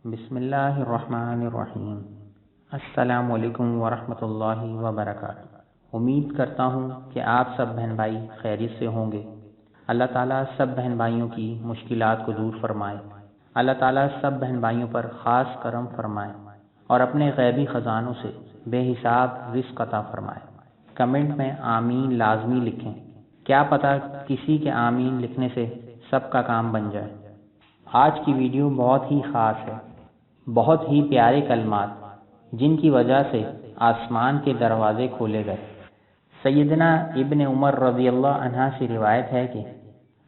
بسم اللہ الرحمن الرحیم۔ السلام علیکم ورحمۃ اللہ وبرکاتہ۔ امید کرتا ہوں کہ آپ سب بہن بھائی خیریت سے ہوں گے۔ اللہ تعالیٰ سب بہن بھائیوں کی مشکلات کو دور فرمائے۔ اللہ تعالیٰ سب بہن بھائیوں پر خاص کرم فرمائے اور اپنے غیبی خزانوں سے بے حساب رزق عطا فرمائے۔ کمنٹ میں آمین لازمی لکھیں، کیا پتہ کسی کے آمین لکھنے سے سب کا کام بن جائے۔ آج کی ویڈیو بہت ہی خاص ہے، بہت ہی پیارے کلمات جن کی وجہ سے آسمان کے دروازے کھولے گئے۔ سیدنا ابن عمر رضی اللہ عنہ سے روایت ہے کہ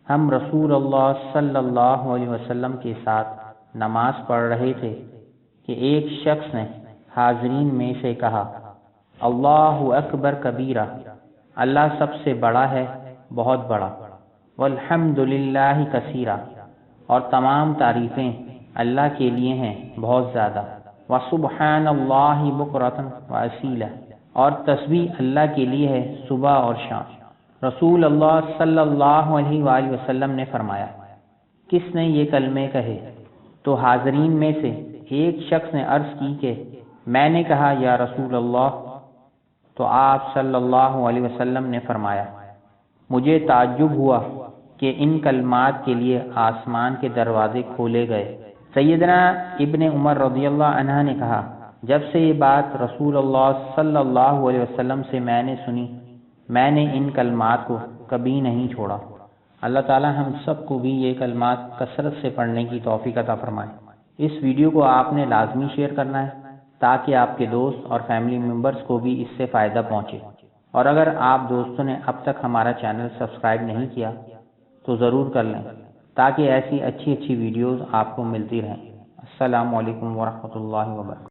ہم رسول اللہ صلی اللہ علیہ وسلم کے ساتھ نماز پڑھ رہے تھے کہ ایک شخص نے حاضرین میں سے کہا، اللہ اکبر کبیرہ، اللہ سب سے بڑا ہے، بہت بڑا، والحمد للہ کثیرہ، اور تمام تعریفیں اللہ کے لیے ہیں بہت زیادہ، وسبحان اللہ بکرۃ واصیلہ، اور تسبیح اللہ کے لیے ہے صبح اور شام۔ رسول اللہ صلی اللہ علیہ وآلہ وسلم نے فرمایا، کس نے یہ کلمے کہے؟ تو حاضرین میں سے ایک شخص نے عرض کی کہ میں نے کہا یا رسول اللہ۔ تو آپ صلی اللہ علیہ وسلم نے فرمایا، مجھے تعجب ہوا کہ ان کلمات کے لیے آسمان کے دروازے کھولے گئے۔ سیدنا ابن عمر رضی اللہ عنہ نے کہا، جب سے یہ بات رسول اللہ صلی اللہ علیہ وسلم سے میں نے سنی، میں نے ان کلمات کو کبھی نہیں چھوڑا۔ اللہ تعالی ہم سب کو بھی یہ کلمات کثرت سے پڑھنے کی توفیق عطا فرمائے۔ اس ویڈیو کو آپ نے لازمی شیئر کرنا ہے تاکہ آپ کے دوست اور فیملی ممبرز کو بھی اس سے فائدہ پہنچے، اور اگر آپ دوستوں نے اب تک ہمارا چینل سبسکرائب نہیں کیا تو ضرور کر لیں تاکہ ایسی اچھی ویڈیوز آپ کو ملتی رہیں۔ السلام علیکم ورحمۃ اللہ وبرکاتہ۔